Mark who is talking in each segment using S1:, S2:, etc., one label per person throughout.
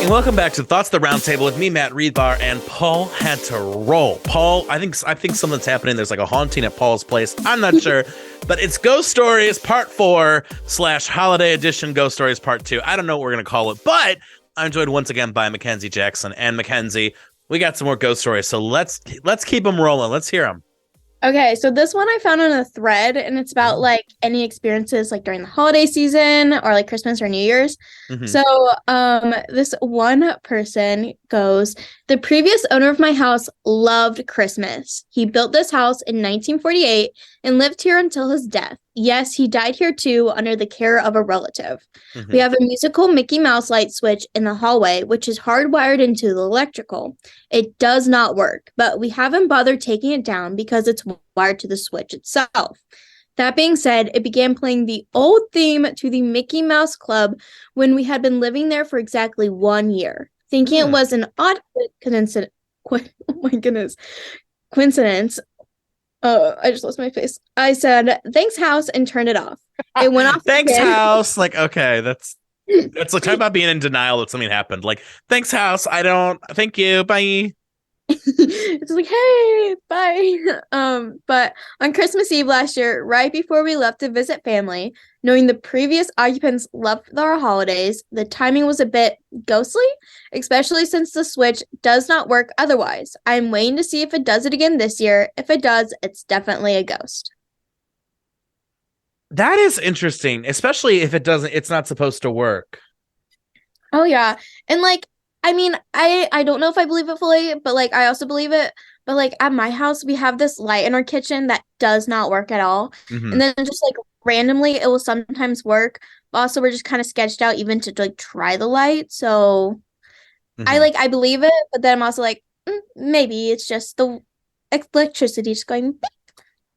S1: And welcome back to Thoughts the Roundtable with me, Matt Reedbar, and Paul had to roll. Paul, I think something's happening. There's like a haunting at Paul's place. I'm not sure, but it's Ghost Stories Part 4 / Holiday Edition Ghost Stories Part 2. I don't know what we're gonna call it, but I'm joined once again by Mackenzie Jackson. And Mackenzie, we got some more ghost stories, so let's keep them rolling. Let's hear them.
S2: Okay, so this one I found on a thread, and it's about like any experiences like during the holiday season or like Christmas or New Year's.
S1: Mm-hmm.
S2: So this one person goes, the previous owner of my house loved Christmas. He built this house in 1948 and lived here until his death. Yes, he died here too under the care of a relative.
S1: Mm-hmm.
S2: We have a musical Mickey Mouse light switch in the hallway, which is hardwired into the electrical. It does not work, but we haven't bothered taking it down because it's wired to the switch itself. That being said, it began playing the old theme to the Mickey Mouse Club when we had been living there for exactly 1 year. Thinking it was an odd coincidence. Oh my goodness. Coincidence. I just lost my face. I said, thanks, house, and turned it off. It went off.
S1: Thanks, house. Like, okay, that's like talking about being in denial that something happened. Like, thanks, house. I don't. Thank you. Bye.
S2: It's like, hey, bye. But on Christmas Eve last year, right before we left to visit family, knowing the previous occupants loved our holidays, the timing was a bit ghostly, especially since the switch does not work otherwise. I'm waiting to see if it does it again this year. If it does, it's definitely a ghost.
S1: That is interesting, especially if it doesn't. It's not supposed to work.
S2: Oh yeah, and like, I mean, I don't know if I believe it fully, but like I also believe it. But like at my house, we have this light in our kitchen that does not work at all.
S1: Mm-hmm.
S2: And then just like randomly it will sometimes work. But also we're just kind of sketched out even to like try the light. So I believe it, but then I'm also like, maybe it's just the electricity just going.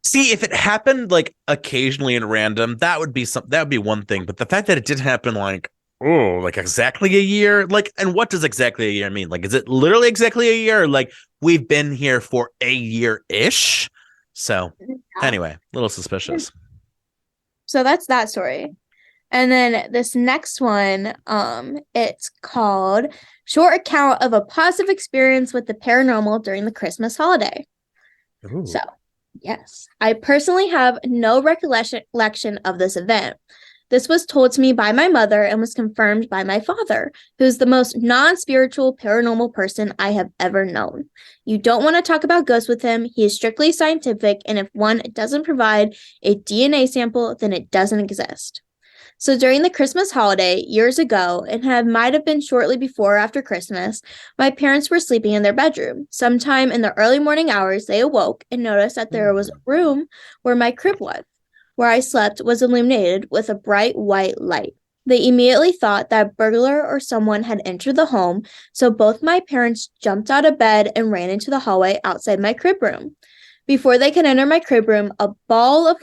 S1: See, if it happened like occasionally and random, that would be one thing. But the fact that it didn't happen like exactly a year, like, and what does exactly a year mean? Like, is it literally exactly a year? Or like we've been here for a year-ish? So anyway, a little suspicious.
S2: So that's that story. And then this next one, it's called Short Account of a Positive Experience with the Paranormal During the Christmas Holiday.
S1: Ooh.
S2: So, yes, I personally have no recollection of this event. This was told to me by my mother and was confirmed by my father, who's the most non-spiritual paranormal person I have ever known. You don't want to talk about ghosts with him. He is strictly scientific, and if one doesn't provide a DNA sample, then it doesn't exist. So during the Christmas holiday, years ago, and might have been shortly before or after Christmas, my parents were sleeping in their bedroom. Sometime in the early morning hours, they awoke and noticed that there was a room where my crib was. Where I slept was illuminated with a bright white light. They immediately thought that a burglar or someone had entered the home, so both my parents jumped out of bed and ran into the hallway outside my crib room. Before they could enter my crib room, a ball of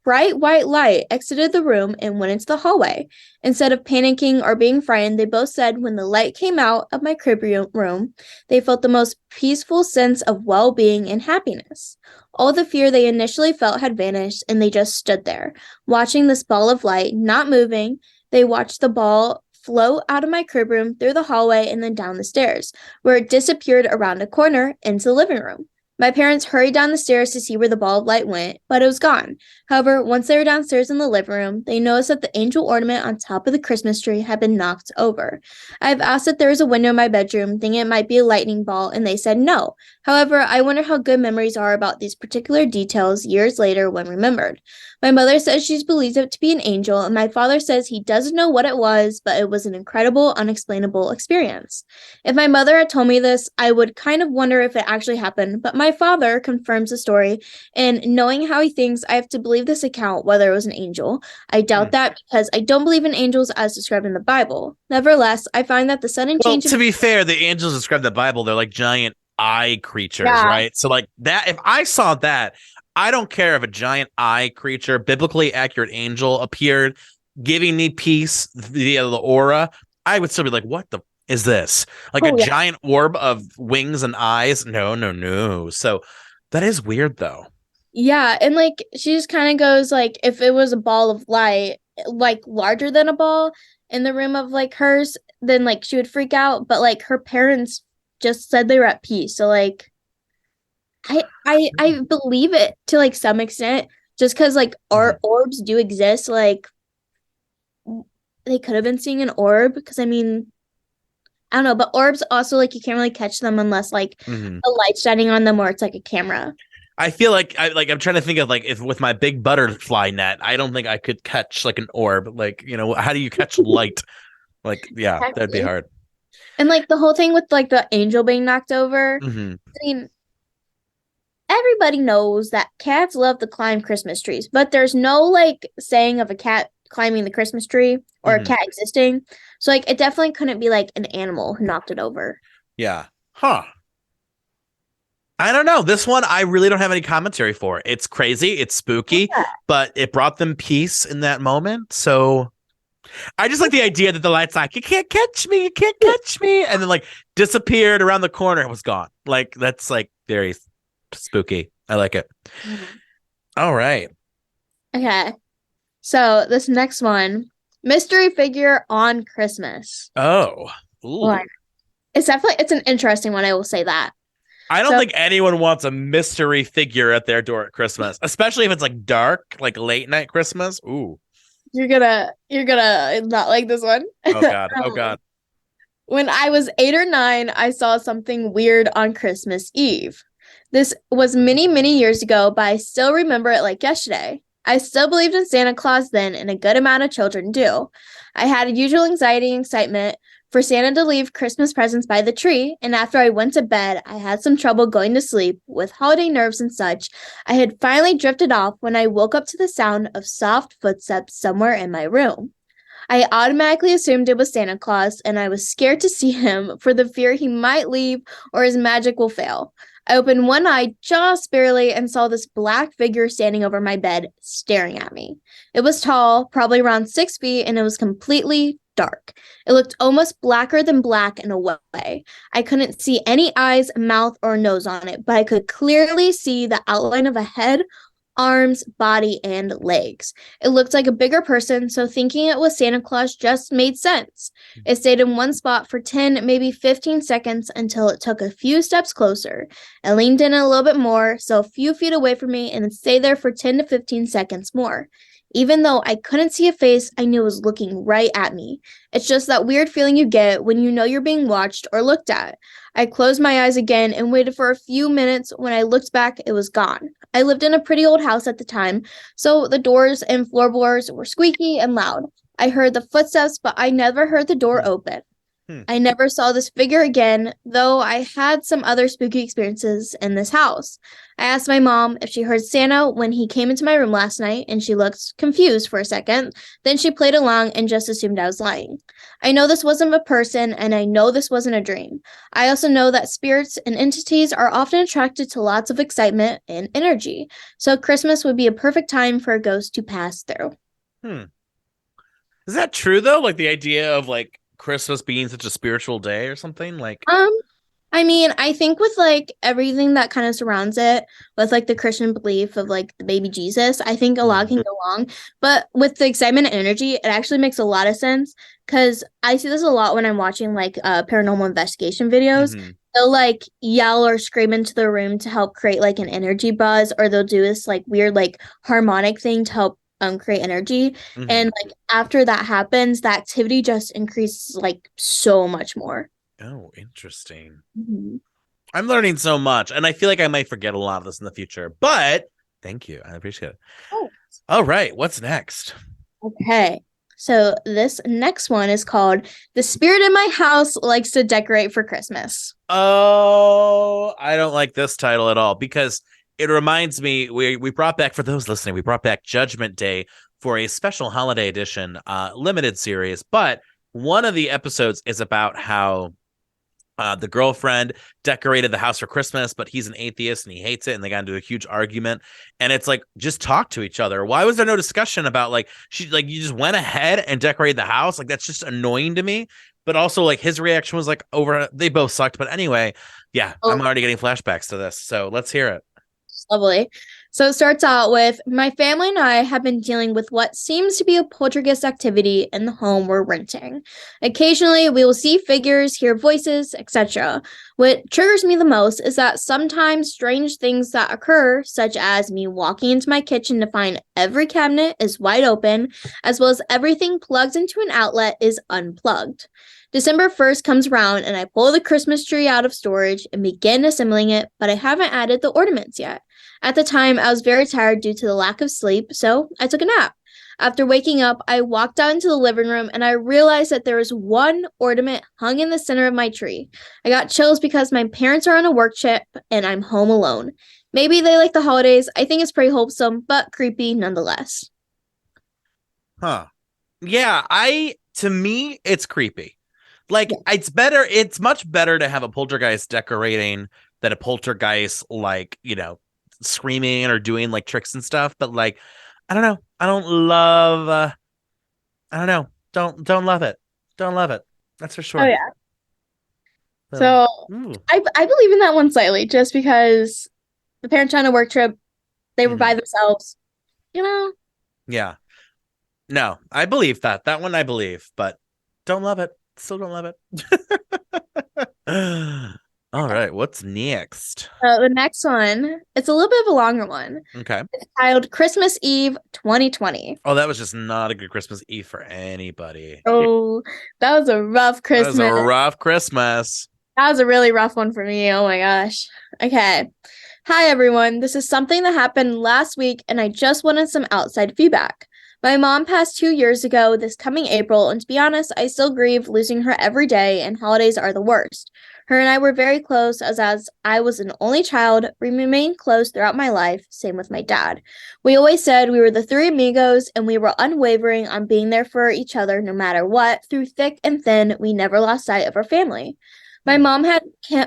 S2: bright white light exited the room and went into the hallway. Instead of panicking or being frightened, they both said when the light came out of my crib room, they felt the most peaceful sense of well-being and happiness. All the fear they initially felt had vanished, and they just stood there, watching this ball of light, not moving. They watched the ball float out of my crib room, through the hallway, and then down the stairs, where it disappeared around a corner into the living room. My parents hurried down the stairs to see where the ball of light went, but it was gone. However, once they were downstairs in the living room, they noticed that the angel ornament on top of the Christmas tree had been knocked over. I've asked if there was a window in my bedroom, thinking it might be a lightning ball, and they said no. However, I wonder how good memories are about these particular details years later when remembered. My mother says she believes it to be an angel, and my father says he doesn't know what it was, but it was an incredible, unexplainable experience. If my mother had told me this, I would kind of wonder if it actually happened, but my father confirms the story, and knowing how he thinks, I have to believe this account, whether it was an angel. I doubt that because I don't believe in angels as described in the Bible. Nevertheless, I find that the sudden change...
S1: to be fair, the angels described in the Bible, they're like giant eye creatures, right? So like that, if I saw that, I don't care if a giant eye creature, biblically accurate angel appeared giving me peace via the aura, I would still be like, what the is this? Like giant orb of wings and eyes? No. So that is weird though.
S2: Yeah, and like she just kind of goes like, if it was a ball of light, like larger than a ball, in the room of like hers, then like she would freak out. But like her parents just said they were at peace. So like I believe it to like some extent, just because like our orbs do exist. Like they could have been seeing an orb, because I mean, I don't know, but orbs also like you can't really catch them unless like the light's shining on them or it's like a camera.
S1: I feel like I'm trying to think of like if with my big butterfly net, I don't think I could catch like an orb. Like, how do you catch light? Like, yeah, that'd be
S2: Exactly.
S1: hard.
S2: And like the whole thing with like the angel being knocked over.
S1: Mm-hmm.
S2: I mean, everybody knows that cats love to climb Christmas trees, but there's no like saying of a cat climbing the Christmas tree or a cat existing. So like it definitely couldn't be like an animal who knocked it over.
S1: Yeah. Huh. I don't know. This one, I really don't have any commentary for. It's crazy. It's spooky,
S2: Yeah.
S1: but it brought them peace in that moment. So I just like the idea that the light's like, you can't catch me. You can't catch me. And then like disappeared around the corner and was gone. Like that's like very spooky. I like it. All right.
S2: Okay. So this next one, mystery figure on Christmas.
S1: Oh. Ooh.
S2: Like, it's an interesting one, I will say that.
S1: I don't think anyone wants a mystery figure at their door at Christmas, especially if it's like dark, like late night Christmas. Ooh.
S2: You're gonna not like this one.
S1: Oh God. Oh God.
S2: When I was 8 or 9, I saw something weird on Christmas Eve. This was many, many years ago, but I still remember it like yesterday. I still believed in Santa Claus then, and a good amount of children do. I had usual anxiety and excitement for Santa to leave Christmas presents by the tree, and after I went to bed, I had some trouble going to sleep with holiday nerves and such. I had finally drifted off when I woke up to the sound of soft footsteps somewhere in my room. I automatically assumed it was Santa Claus, and I was scared to see him for the fear he might leave or his magic will fail. I opened one eye just barely and saw this black figure standing over my bed, staring at me. It was tall, probably around 6 feet, and it was completely dark. It looked almost blacker than black in a way. I couldn't see any eyes, mouth, or nose on it, but I could clearly see the outline of a head, arms, body, and legs. It looked like a bigger person, so thinking it was Santa Claus just made sense. It stayed in one spot for 10, maybe 15 seconds until it took a few steps closer. I leaned in a little bit more, so a few feet away from me, and it stayed there for 10 to 15 seconds more. Even though I couldn't see a face, I knew it was looking right at me. It's just that weird feeling you get when you know you're being watched or looked at. I closed my eyes again and waited for a few minutes. When I looked back, it was gone. I lived in a pretty old house at the time, so the doors and floorboards were squeaky and loud. I heard the footsteps, but I never heard the door open. I never saw this figure again, though I had some other spooky experiences in this house. I asked my mom if she heard Santa when he came into my room last night, and she looked confused for a second. Then she played along and just assumed I was lying. I know this wasn't a person, and I know this wasn't a dream. I also know that spirits and entities are often attracted to lots of excitement and energy, so Christmas would be a perfect time for a ghost to pass through.
S1: Is that true though? Like the idea of like Christmas being such a spiritual day or something? Like
S2: I mean, I think with like everything that kind of surrounds it, with like the Christian belief of like the baby Jesus, I think a lot can go wrong. But with the excitement and energy, it actually makes a lot of sense, because I see this a lot when I'm watching like paranormal investigation videos. They'll like yell or scream into the room to help create like an energy buzz, or they'll do this like weird like harmonic thing to help create energy. And like after that happens, the activity just increases like so much more.
S1: Oh, interesting. I'm learning so much, and I feel like I might forget a lot of this in the future, but thank you. I appreciate it. All right, what's next?
S2: Okay. So this next one is called "The Spirit in My House Likes to Decorate for Christmas."
S1: Oh, I don't like this title at all, because it reminds me, we brought back, for those listening, we brought back Judgment Day for a special holiday edition limited series, but one of the episodes is about how the girlfriend decorated the house for Christmas, but he's an atheist and he hates it, and they got into a huge argument. And it's like, just talk to each other. Why was there no discussion about like you just went ahead and decorated the house? Like, that's just annoying to me. But also, like, his reaction was like, they both sucked. But anyway, yeah, I'm already getting flashbacks to this, so let's hear it.
S2: Lovely. So it starts out with my family and I have been dealing with what seems to be a poltergeist activity in the home we're renting. Occasionally, we will see figures, hear voices, etc. What triggers me the most is that sometimes strange things that occur, such as me walking into my kitchen to find every cabinet is wide open, as well as everything plugged into an outlet is unplugged. December 1st comes around and I pull the Christmas tree out of storage and begin assembling it, but I haven't added the ornaments yet. At the time, I was very tired due to the lack of sleep, so I took a nap. After waking up, I walked out into the living room and I realized that there was one ornament hung in the center of my tree. I got chills because my parents are on a work trip and I'm home alone. Maybe they like the holidays. I think it's pretty wholesome, but creepy nonetheless.
S1: Huh. Yeah, to me, it's creepy. Like,
S2: Yeah.
S1: it's much better to have a poltergeist decorating than a poltergeist, like, screaming or doing like tricks and stuff. But like, I don't know. I don't know. Don't love it. Don't love it. That's for
S2: Oh
S1: sure.
S2: yeah.
S1: So,
S2: So
S1: ooh.
S2: I believe in that one slightly, just because the parents are on a work trip, they were by
S1: Mhm.
S2: themselves. You know?
S1: Yeah. No, I believe that. That one I believe, but don't love it. Still don't love it. All right, what's next?
S2: The next one, it's a little bit of a longer one.
S1: Okay.
S2: It's titled Christmas Eve 2020.
S1: Oh, that was just not a good Christmas Eve for anybody.
S2: Oh, that was a rough
S1: That was a
S2: Christmas.
S1: rough Christmas.
S2: That was a really rough one for me. Oh my gosh. Okay. Hi, everyone. This is something that happened last week, and I just wanted some outside feedback. My mom passed 2 years ago this coming April, and to be honest, I still grieve losing her every day, and holidays are the worst. Her and I were very close, as I was an only child. We remained close throughout my life, same with my dad. We always said we were the three amigos, and we were unwavering on being there for each other no matter what. Through thick and thin, we never lost sight of our family. My mom had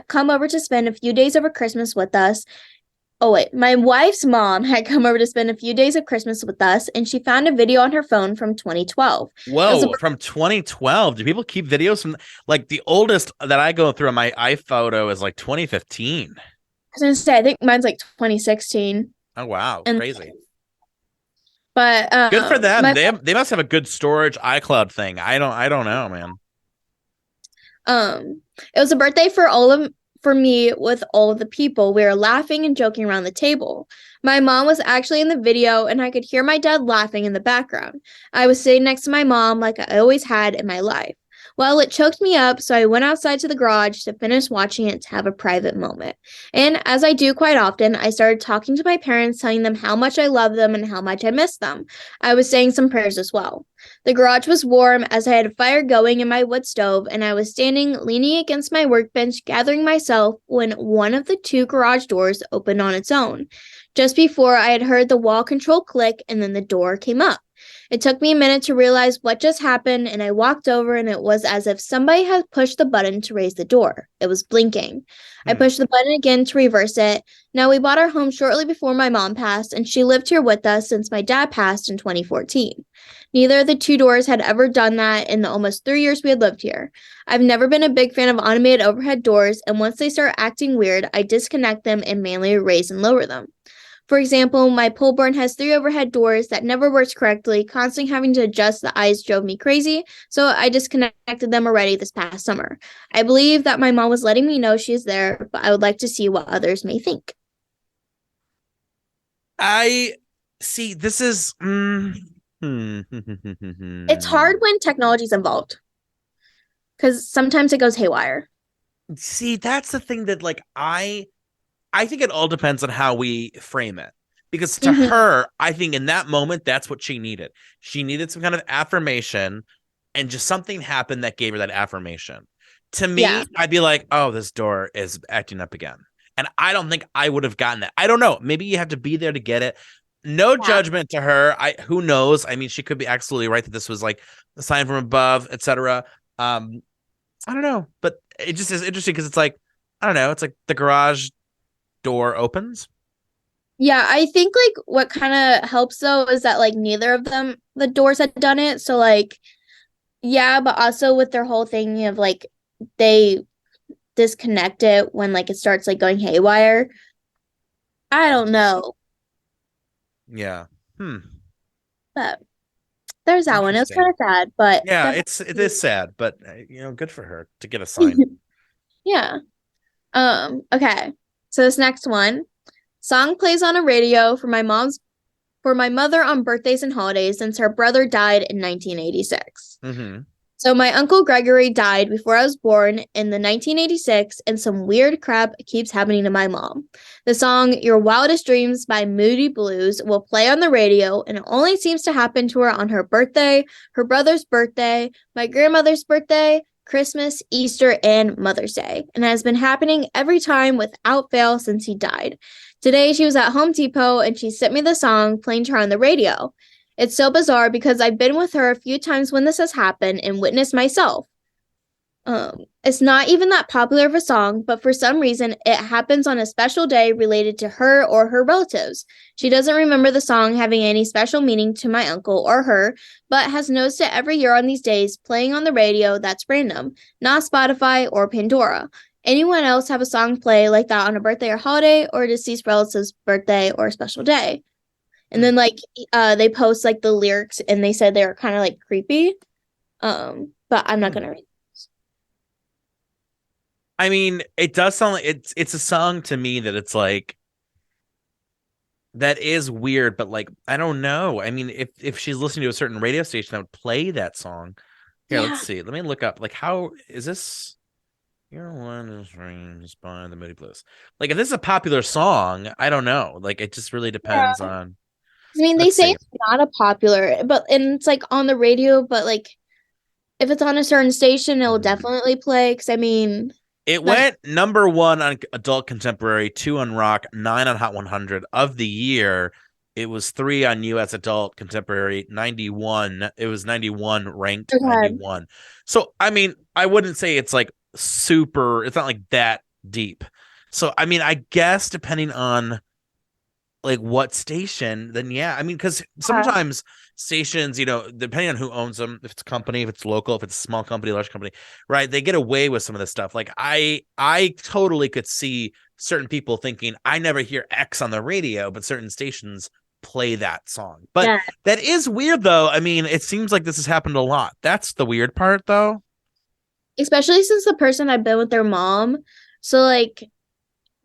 S2: come over to spend a few days over Christmas with us. Oh, wait. My wife's mom had come over to spend a few days of Christmas with us, and she found a video on her phone from 2012. It was a,
S1: Whoa, from 2012. Do people keep videos from like the oldest that I go through on my iPhoto is like 2015?
S2: I was gonna say, I think mine's like 2016.
S1: Oh wow,
S2: And
S1: crazy.
S2: but
S1: Good for them.
S2: my
S1: They must have a good storage iCloud thing. I don't know, man.
S2: it was a birthday for me with all of the people. We were laughing and joking around the table. My mom was actually in the video, and I could hear my dad laughing in the background. I was sitting next to my mom like I always had in my life. Well, it choked me up, so I went outside to the garage to finish watching it to have a private moment. And as I do quite often, I started talking to my parents, telling them how much I love them and how much I miss them. I was saying some prayers as well. The garage was warm as I had a fire going in my wood stove, and I was standing leaning against my workbench gathering myself when one of the two garage doors opened on its own. Just before I had heard the wall control click, and then the door came up. It took me a minute to realize what just happened, and I walked over, and it was as if somebody had pushed the button to raise the door. It was blinking. I pushed the button again to reverse it. Now, we bought our home shortly before my mom passed, and she lived here with us since my dad passed in 2014. Neither of the two doors had ever done that in the almost 3 years we had lived here. I've never been a big fan of automated overhead doors, and once they start acting weird, I disconnect them and manually raise and lower them. For example, my pole barn has 3 overhead doors that never worked correctly. Constantly having to adjust the eyes drove me crazy, so I disconnected them already this past summer. I believe that my mom was letting me know she is there, but I would like to see what others may think.
S1: I see. This is.
S2: It's hard when technology is involved because sometimes it goes haywire.
S1: See, that's the thing that like I think it all depends on how we frame it. Because to
S2: Mm-hmm.
S1: her, I think in that moment, that's what she needed. She needed some kind of affirmation, and just something happened that gave her that affirmation. To me,
S2: Yeah.
S1: I'd be like, oh, this door is acting up again. And I don't think I would have gotten that. I don't know. Maybe you have to be there to get it. No
S2: Yeah.
S1: judgment to her. Who knows? I mean, she could be absolutely right that this was like a sign from above, etc. I don't know, but it just is interesting because it's like, I don't know, it's like the garage door opens.
S2: Yeah, I think like what kind of helps though is that like neither of them the doors had done it. So like yeah, but also with their whole thing of like they disconnect it when like it starts like going haywire. I don't know.
S1: Yeah. Hmm.
S2: But there's that one. It was kind
S1: Interesting.
S2: of sad, but
S1: Yeah, it
S2: definitely.
S1: is sad, but good for her to get a sign.
S2: Yeah. Okay. So this next one, song plays on a radio for my mother on birthdays and holidays since her brother died in 1986.
S1: Mm-hmm.
S2: So my uncle Gregory died before I was born in the 1986, and some weird crap keeps happening to my mom. The song Your Wildest Dreams by Moody Blues will play on the radio, and it only seems to happen to her on her birthday, her brother's birthday, my grandmother's birthday, Christmas, Easter, and Mother's Day, and it has been happening every time without fail since he died. Today she was at Home Depot and she sent me the song playing to her on the radio. It's so bizarre because I've been with her a few times when this has happened and witnessed myself. It's not even that popular of a song, but for some reason it happens on a special day related to her or her relatives. She doesn't remember the song having any special meaning to my uncle or her, but has noticed it every year on these days playing on the radio that's random, not Spotify or Pandora. Anyone else have a song play like that on a birthday or holiday or a deceased relative's birthday or special day? And then like they post like the lyrics and they said they were kind of like creepy. But I'm not gonna read.
S1: I mean, it does sound like it's a song to me that it's like that is weird, but like I don't know. I mean, if she's listening to a certain radio station that would play that song. Here, let's
S2: Yeah.
S1: see. Let me look up like how is this Your One is Rings by the Moody Blues. Like if this is a popular song, I don't know. Like it just really
S2: Yeah.
S1: depends on
S2: I mean, they
S1: let's
S2: say
S1: see.
S2: it's not a popular, but and it's like on the radio, but like if it's on a certain station, it'll
S1: Mhm.
S2: definitely play. Because I mean,
S1: It
S2: that's
S1: went number one on adult contemporary, two on rock, nine on Hot 100 of the year. It was three on US adult contemporary, 91. It was 91 ranked
S2: okay.
S1: 91. So, I mean, I wouldn't say it's like super, it's not like that deep. So, I mean, I guess depending on like what station, then yeah. I mean, because sometimes stations, depending on who owns them, if it's a company, if it's local, if it's a small company, large company, right? They get away with some of this stuff. Like I totally could see certain people thinking, I never hear X on the radio, but certain stations play that song. But
S2: Yeah.
S1: that is weird though. I mean, it seems like this has happened a lot. That's the weird part though.
S2: Especially since the person I've been with their mom. So like,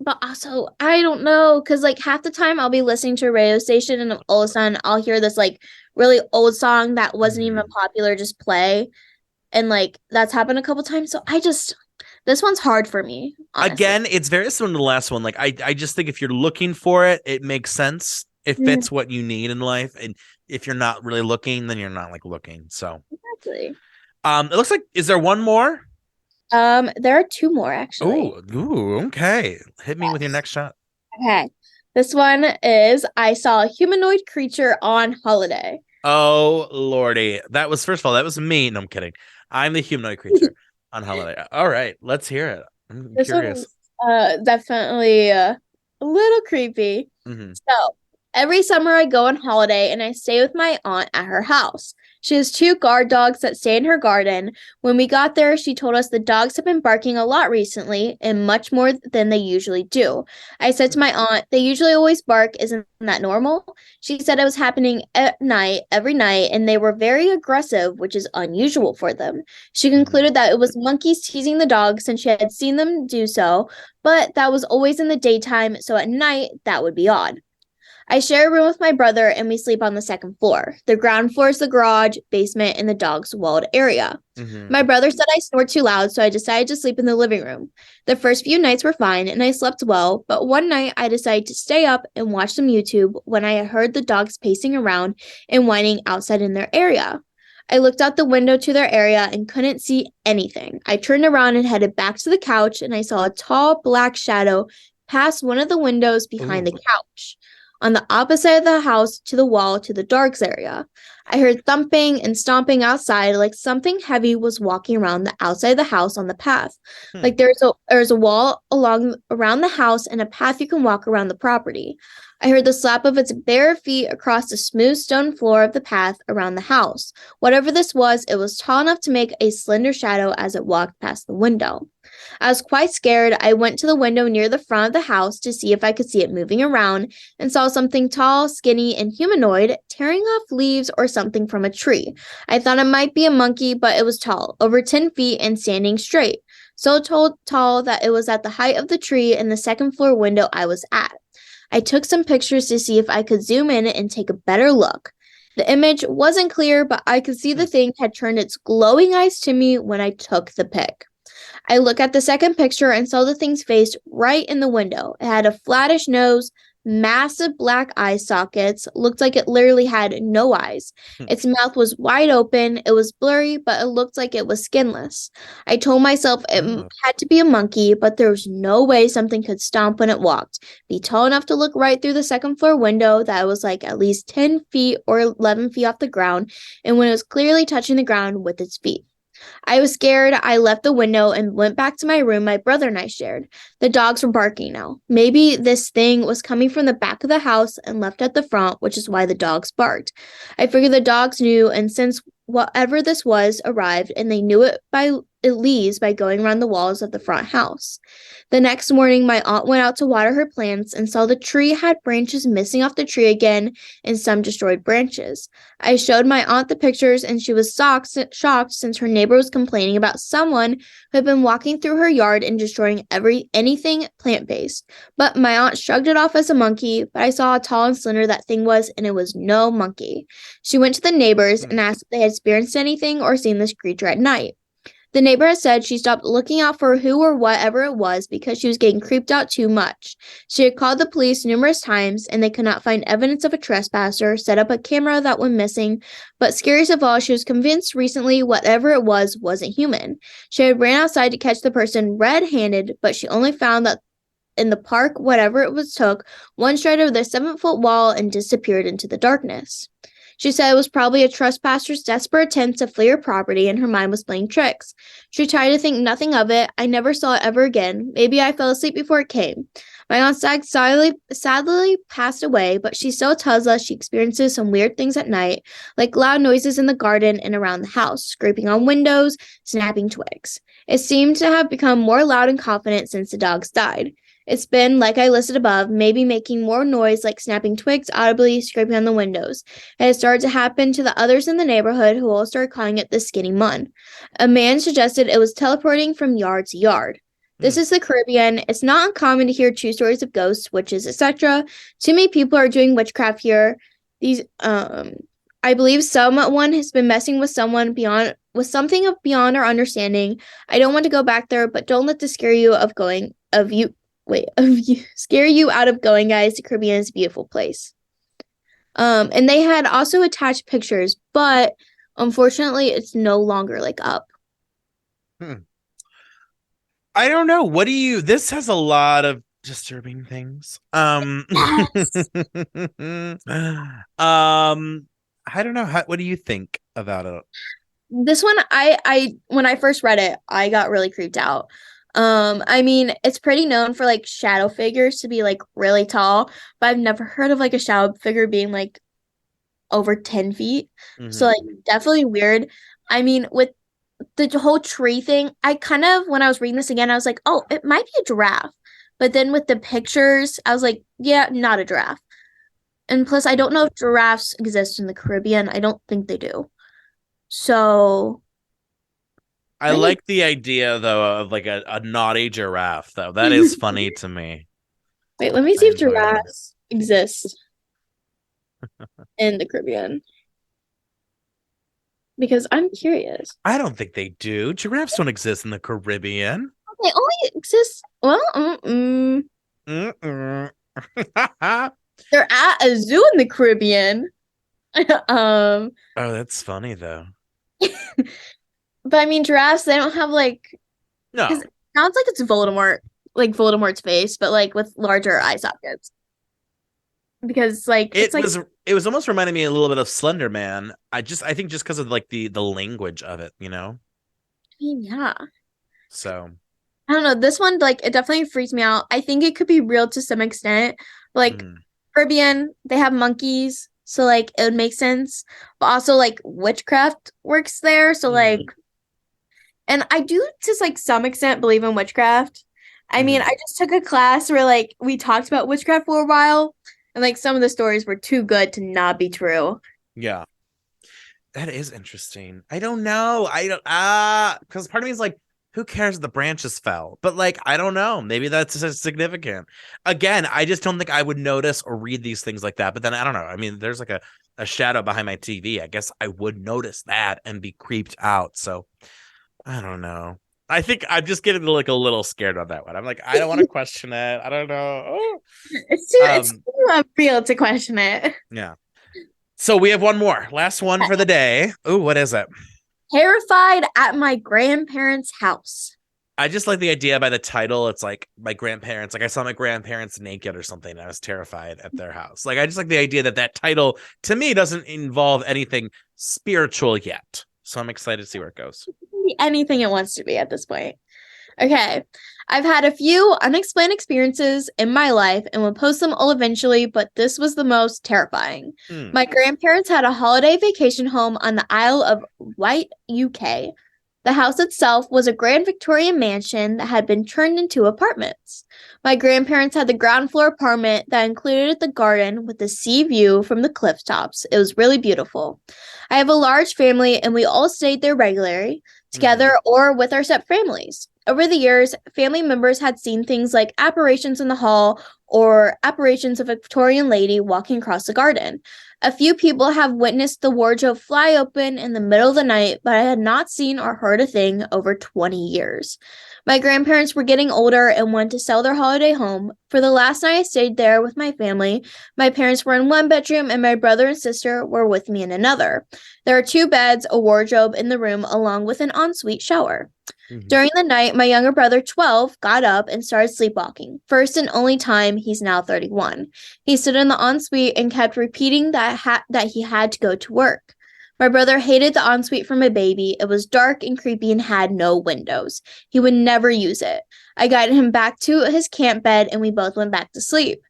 S2: but also I don't know, because like half the time I'll be listening to a radio station and all of a sudden I'll hear this like really old song that wasn't even
S1: Mhm.
S2: popular just play. And like that's happened a couple times. So this one's hard for me, honestly.
S1: Again, it's very similar to the last one. Like I just think if you're looking for it, it makes sense. It
S2: Mm,
S1: fits what you need in life. And if you're not really looking, then you're not like looking. So
S2: exactly.
S1: it looks like is there one more?
S2: There are two more actually.
S1: Okay. Hit me with your
S2: Yes.
S1: next shot.
S2: Okay. This one is I saw a humanoid creature on holiday.
S1: Oh lordy. That was first of all, that was me. No, I'm kidding. I'm the humanoid creature on holiday. All right, let's hear it. I'm
S2: This
S1: curious.
S2: one's definitely a little creepy.
S1: Hmm.
S2: So, every summer I go on holiday and I stay with my aunt at her house. She has two guard dogs that stay in her garden. When we got there, she told us the dogs have been barking a lot recently and much more than they usually do. I said to my aunt, they usually always bark. Isn't that normal? She said it was happening at night, every night, and they were very aggressive, which is unusual for them. She
S1: Hmm.
S2: concluded that it was monkeys teasing the dogs since she had seen them do so, but that was always in the daytime, so at night, that would be odd. I share a room with my brother and we sleep on the second floor. The ground floor is the garage, basement, and the dog's walled area.
S1: Hmm.
S2: My brother said I snore too loud, so I decided to sleep in the living room. The first few nights were fine and I slept well, but one night I decided to stay up and watch some YouTube when I heard the dogs pacing around and whining outside in their area. I looked out the window to their area and couldn't see anything. I turned around and headed back to the couch and I saw a tall black shadow pass one of the windows behind the
S1: Ooh.
S2: couch on the opposite of the house to the wall to the darks area. I heard thumping and stomping outside like something heavy was walking around the outside of the house on the path.
S1: Hmm.
S2: Like there's a wall along around the house and a path you can walk around the property. I heard the slap of its bare feet across the smooth stone floor of the path around the house. Whatever this was, it was tall enough to make a slender shadow as it walked past the window. I was quite scared. I went to the window near the front of the house to see if I could see it moving around and saw something tall, skinny, and humanoid tearing off leaves or something from a tree. I thought it might be a monkey, but it was tall, over 10 feet and standing straight. So tall that it was at the height of the tree in the second floor window I was at. I took some pictures to see if I could zoom in and take a better look. The image wasn't clear, but I could see the thing had turned its glowing eyes to me when I took the pic. I looked at the second picture and saw the thing's face right in the window. It had a flattish nose, massive black eye sockets, looked like it literally had no eyes. Its mouth was wide open, it was blurry, but it looked like it was skinless. I told myself
S1: Oh.
S2: had to be a monkey, but there was no way something could stomp when it walked, be tall enough to look right through the second floor window that was like at least 10 feet or 11 feet off the ground, and when it was clearly touching the ground with its feet. I was scared. I left the window and went back to my room my brother and I shared. The dogs were barking now. Maybe this thing was coming from the back of the house and left at the front, which is why the dogs barked. I figured the dogs knew, and since whatever this was arrived, and they knew it by it leaves by going around the walls of the front house. The next morning, my aunt went out to water her plants and saw the tree had branches missing off the tree again and some destroyed branches. I showed my aunt the pictures, and she was shocked since her neighbor was complaining about someone who had been walking through her yard and destroying anything plant-based. But my aunt shrugged it off as a monkey, but I saw how tall and slender that thing was, and it was no monkey. She went to the neighbors and asked if they had experienced anything or seen this creature at night. The neighbor had said she stopped looking out for who or whatever it was because she was getting creeped out too much. She had called the police numerous times and they could not find evidence of a trespasser, set up a camera that went missing, but scariest of all, she was convinced recently whatever it was wasn't human. She had ran outside to catch the person red-handed, but she only found that in the park, whatever it was took, one straight over the 7-foot wall and disappeared into the darkness. She said it was probably a trespasser's desperate attempt to flee her property and her mind was playing tricks. She tried to think nothing of it. I never saw it ever again. Maybe I fell asleep before it came. My aunt sadly passed away, but she still tells us she experiences some weird things at night, like loud noises in the garden and around the house, scraping on windows, snapping twigs. It seemed to have become more loud and confident since the dogs died. It's been, like I listed above, maybe making more noise like snapping twigs audibly, scraping on the windows. It has started to happen to the others in the neighborhood who all started calling it the skinny mun. A man suggested it was teleporting from yard to yard. This is the Caribbean. It's not uncommon to hear true stories of ghosts, witches, etc. Too many people are doing witchcraft here. I believe someone has been messing with someone something beyond our understanding. I don't want to go back there, but don't let this scare you scare you out of going, guys. The Caribbean is a beautiful place. And they had also attached pictures, but unfortunately it's no longer like up.
S1: I don't know. This has a lot of disturbing things.
S2: Yes.
S1: I don't know. What do you think about it?
S2: This one, I when I first read it, I got really creeped out. I mean, it's pretty known for like shadow figures to be like really tall, but I've never heard of like a shadow figure being like over 10 feet. So like definitely weird. I mean, with the whole tree thing, I kind of when I was reading this again, I was like, oh, it might be a giraffe. But then with the pictures, I was like, yeah, not a giraffe. And plus, I don't know if giraffes exist in the Caribbean. I don't think they do. So
S1: I like the idea though of like a naughty giraffe though. That is funny to me.
S2: wait, let me
S1: I
S2: see if
S1: enjoy that.
S2: giraffes exist in the Caribbean because I'm curious.
S1: I don't think they do. Giraffes don't exist in the Caribbean.
S2: They only exist. Well,
S1: Mm-mm.
S2: they're at a zoo in the Caribbean.
S1: Oh, that's funny though.
S2: But I mean, giraffes, they don't have like,
S1: No,
S2: because it sounds like it's Voldemort, like Voldemort's face, but like with larger eye sockets. Because like
S1: it
S2: it's like,
S1: it was almost reminding me a little bit of Slender Man. I think just because of like the language of it, you know.
S2: I mean, yeah.
S1: So
S2: I don't know. This one, like, it definitely freaks me out. I think it could be real to some extent. Like, Caribbean, they have monkeys, so like it would make sense. But also, like, witchcraft works there, so like, And I do, to like some extent, believe in witchcraft. I mean,
S1: Mhm.
S2: I just took a class where like we talked about witchcraft for a while, and like some of the stories were too good to not be true.
S1: Yeah. That is interesting. I don't know. I don't because part of me is like, who cares if the branches fell? But like, I don't know. Maybe that's just significant. Again, I just don't think I would notice or read these things like that. But then I don't know. I mean, there's like a shadow behind my TV. I guess I would notice that and be creeped out. So I don't know. I think I'm just getting like a little scared on that one. I'm like, I don't want to question it. I don't know. Oh.
S2: It's too real to question it.
S1: Yeah. So we have one more. Last one for the day. Ooh, what is it?
S2: Terrified at my grandparents' house.
S1: I just like the idea by the title. It's like my grandparents, like I saw my grandparents naked or something. And I was terrified at their house. Like I just like the idea that that title to me doesn't involve anything spiritual yet. So I'm excited to see where it goes.
S2: Anything it wants to be at this point. Okay. I've had a few unexplained experiences in my life and will post them all eventually, but this was the most terrifying.
S1: Hmm.
S2: My grandparents had a holiday vacation home on the Isle of Wight, UK. The house itself was a grand Victorian mansion that had been turned into apartments. My grandparents had the ground floor apartment that included the garden with the sea view from the cliff tops. It was really beautiful. I have a large family and we all stayed there regularly, together or with our step families. Over the years, family members had seen things like apparitions in the hall or apparitions of a Victorian lady walking across the garden. A few people have witnessed the wardrobe fly open in the middle of the night, but I had not seen or heard a thing over 20 years. My grandparents were getting older and wanted to sell their holiday home. For the last night I stayed there with my family, my parents were in one bedroom and my brother and sister were with me in another. There are two beds, a wardrobe in the room, along with an ensuite shower. During the night, my younger brother, 12, got up and started sleepwalking. First and only time, he's now 31. He stood in the ensuite and kept repeating that he had to go to work. My brother hated the ensuite from a baby. It was dark and creepy and had no windows. He would never use it. I guided him back to his camp bed and we both went back to sleep.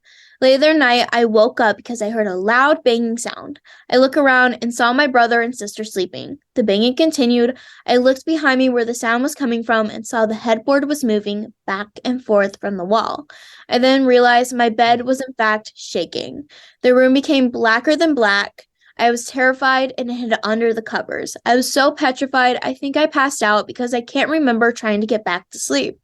S2: Later that night, I woke up because I heard a loud banging sound. I looked around and saw my brother and sister sleeping. The banging continued. I looked behind me where the sound was coming from and saw the headboard was moving back and forth from the wall. I then realized my bed was in fact shaking. The room became blacker than black. I was terrified and hid under the covers. I was so petrified, I think I passed out because I can't remember trying to get back to sleep.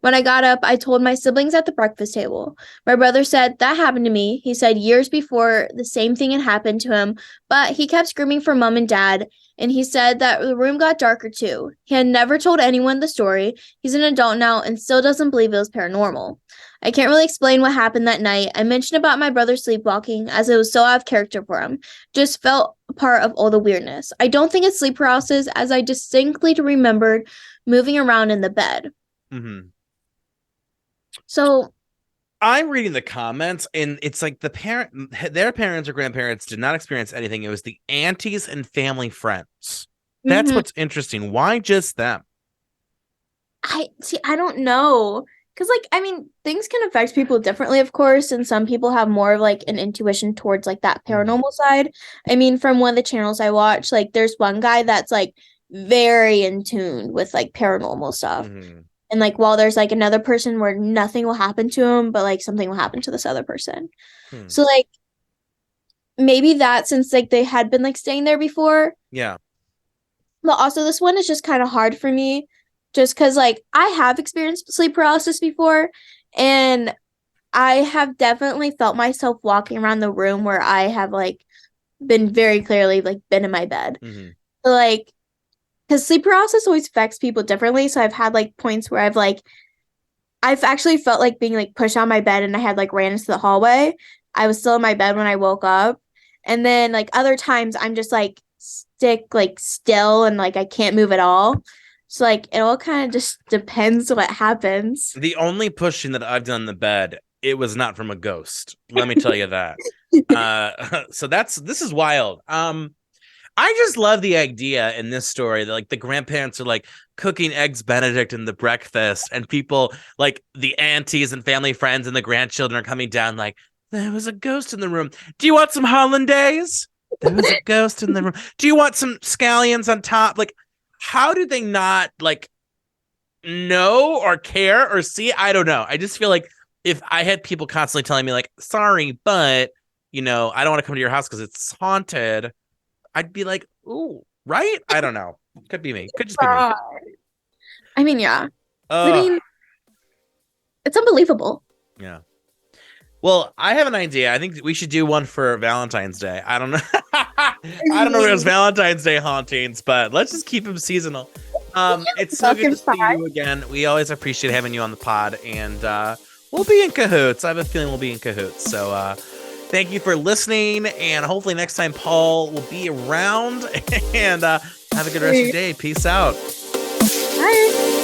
S2: When I got up, I told my siblings at the breakfast table. My brother said that happened to me. He said years before the same thing had happened to him, but he kept screaming for mom and dad, and he said that the room got darker too. He had never told anyone the story. He's an adult now and still doesn't believe it was paranormal. I can't really explain what happened that night. I mentioned about my brother sleepwalking as it was so out of character for him. Just felt part of all the weirdness. I don't think it's sleep paralysis as I distinctly remembered moving around in the bed.
S1: Mm-hmm.
S2: So
S1: I'm reading the comments, and it's like their parents or grandparents did not experience anything. It was the aunties and family friends. That's what's interesting. Why just them?
S2: I don't know. Because, like, I mean, things can affect people differently, of course, and some people have more of like an intuition towards like that paranormal side. I mean, from one of the channels I watch, like, there's one guy that's like very in tune with like paranormal stuff. And like, while there's like another person where nothing will happen to him, but like something will happen to this other person. So, like, maybe that since like they had been like staying there before.
S1: Yeah.
S2: But also, this one is just kind of hard for me just because, like, I have experienced sleep paralysis before, and I have definitely felt myself walking around the room where I have, like, been very clearly, like, been in my bed. So, like, because sleep paralysis always affects people differently, so I've had, like, points where I've actually felt like being, like, pushed on my bed, and I had, like, ran into the hallway. I was still in my bed when I woke up. And then, like, other times I'm just, like, still and, like, I can't move at all. So, like, it all kind of just depends what happens.
S1: The only pushing that I've done in the bed, it was not from a ghost. Let me tell you that. So this is wild. I just love the idea in this story that like the grandparents are like cooking eggs Benedict in the breakfast, and people like the aunties and family friends and the grandchildren are coming down like, there was a ghost in the room. Do you want some hollandaise? There was a ghost in the room. Do you want some scallions on top? Like, how do they not like know or care or see? I don't know. I just feel like if I had people constantly telling me like, sorry, but I don't want to come to your house because it's haunted, I'd be like, ooh, right? I don't know. Could be me. Could just be me.
S2: I mean, yeah. I mean, it's unbelievable.
S1: Yeah. Well, I have an idea. I think we should do one for Valentine's Day. I don't know. I don't know if there's Valentine's Day hauntings, but let's just keep them seasonal. It's so good to see you again. We always appreciate having you on the pod, and we'll be in cahoots. I have a feeling we'll be in cahoots. So thank you for listening, and hopefully next time Paul will be around. And have a good rest of your day. Peace out.
S2: Bye.